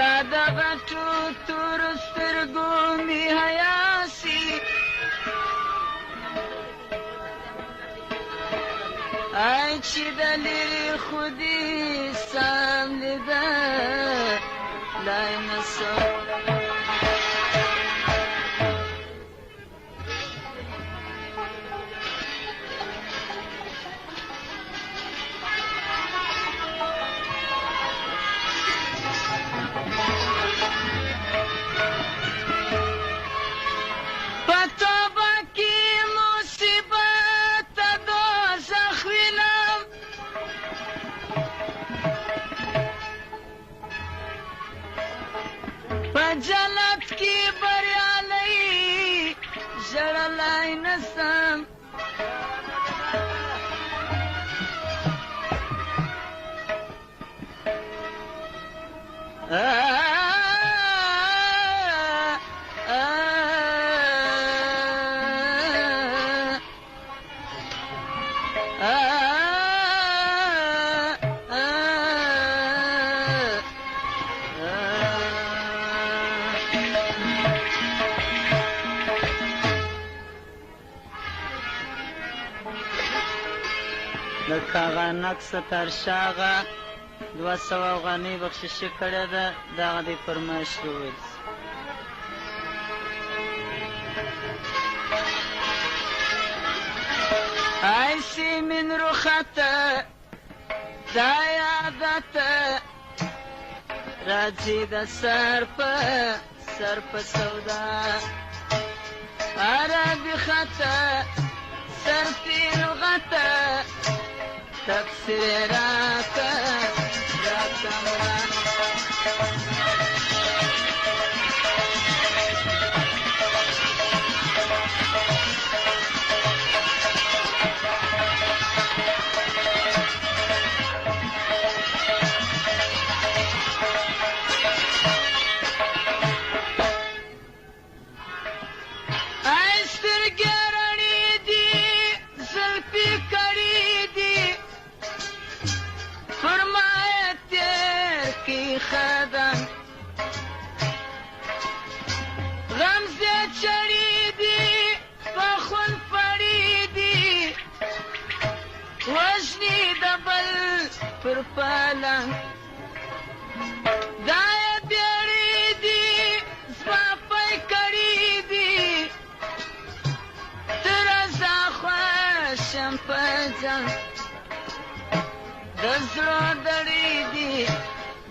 تا د غټو تورو سترګو مې حیا سي ای چې د لرې خو دې سم لیده لای نسو جنت کی بریالی ژړلی نسم د کاغه نقص ترشاغه 200 افغانۍ بخششي کړې ده دغه دې فرمایش وویل ایسی من رخته دا یادته راځي د سر په سودا عربي خطه سر په لغته تفسیر راکه مرا خدم غمزه چړې دي په خون پړې دي وژني د بل پر پالنګ دا یې بیړې دي زما پی کړې دي تر زه خوښم په ځان د زړه دړې دي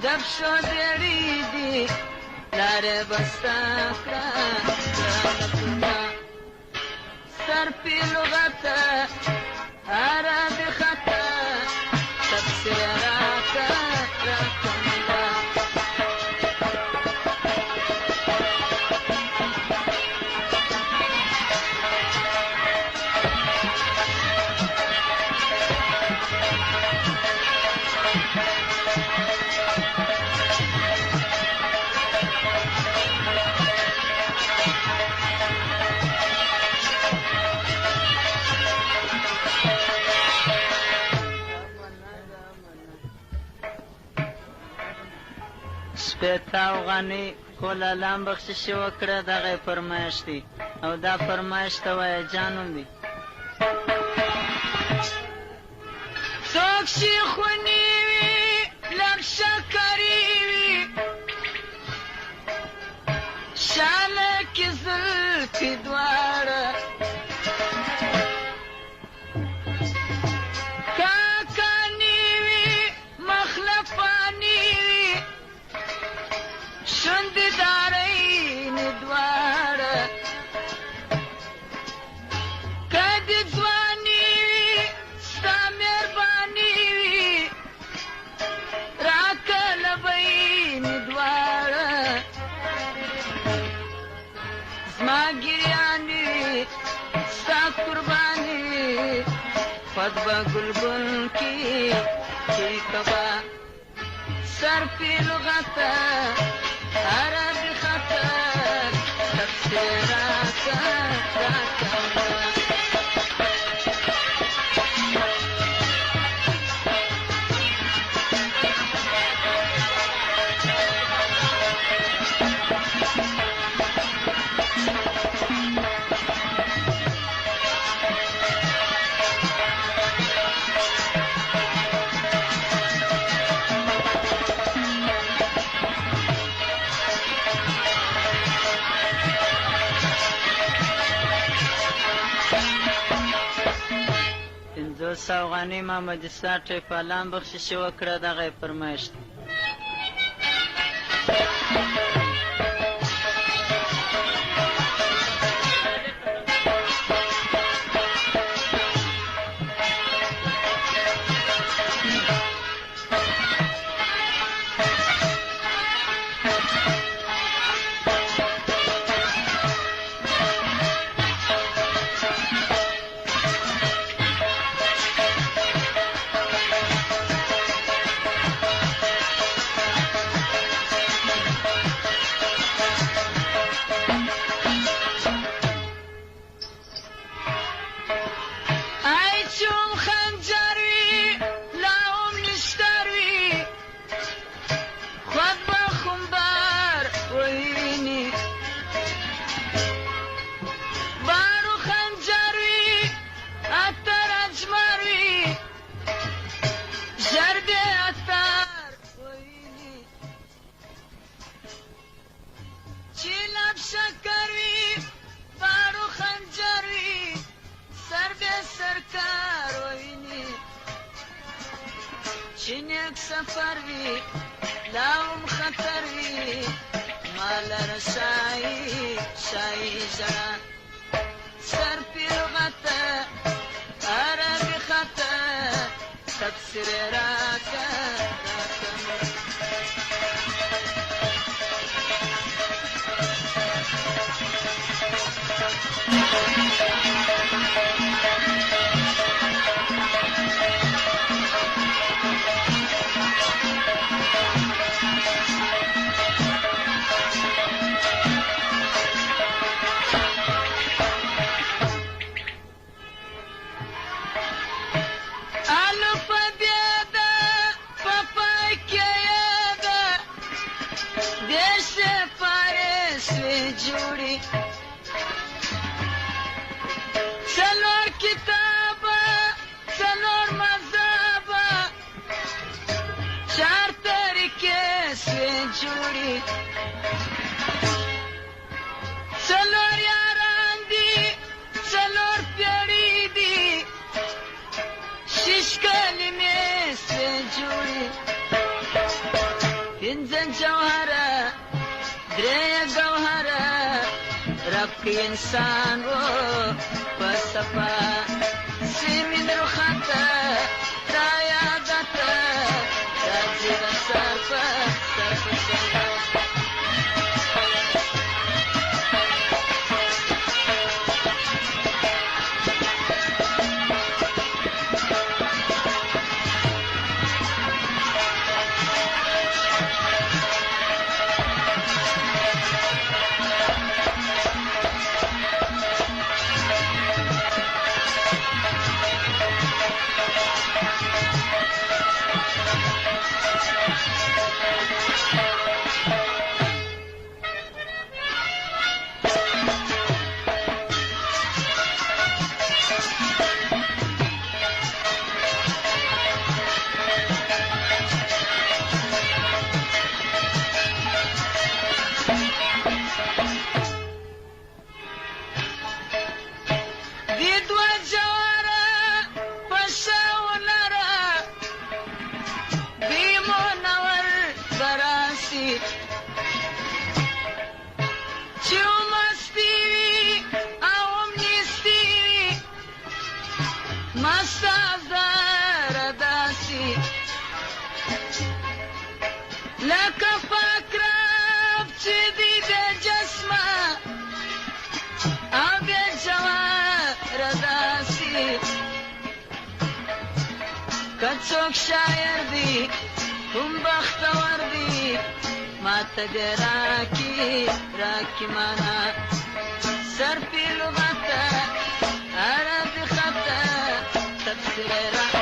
دب شو دیری دی لاره بستا کرا سر پی لغتا عربی خطا تفسیر راکا راکملا شپېته افغانۍ کوله لام بخششي وکړه دغه یې فرمایش دی او دا فرمایش ته وایه جانون دی څوک چې خوني وي لږ شکرې وي شانه کې زلفې دواړه کاکاني وي مخلفاني وي شونډې دارینې دواړه که دې ځواني وي ستا مهرباني وي راکه لبینې دواړه زما ګریانې وي ستا قرباني وي خود به ګلګل کې چې کبا سر پې لغته عربي خطر تفسیر راکه 200 افغانۍ محمد اسحاق ټیپالان بخشش وکړه. دغه یې فرمایش دی. چینک سفر وی لاوم خطر وی مال رسائی شای جڑا سر پیر غطا عربی خطا تفسیر راکا سلور کتابا سلور مذہبا چار طریقے سے جوڑی سلور یاران دی سلور پیڑی دی شش کلمے سے جوڑی پنځه جوهرہ درې گوهرہ رب کی انسان وہ پسپا سیمین رخاتا رایا داتا راجی رسارپا سرپسنگا لکه فاکراب چې دی د جسمه او بیا جوار داسي که څوک شاعر دی کوم بختور دی ماته دې راکي مانا سر پی لغته عربي خطه تفسیر را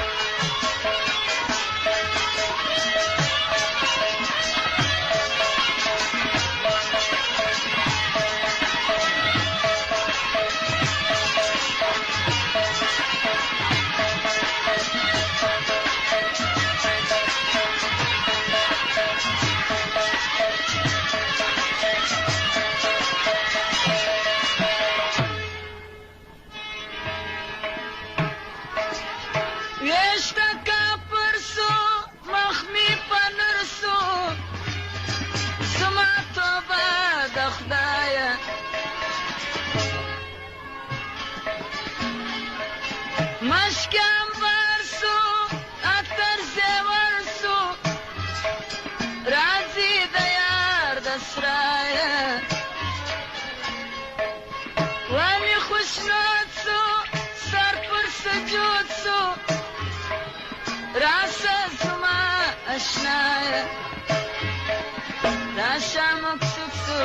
راشا مکسوک سو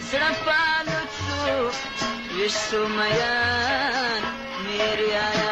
زړه پالوت سو ویش سو میان میری آیا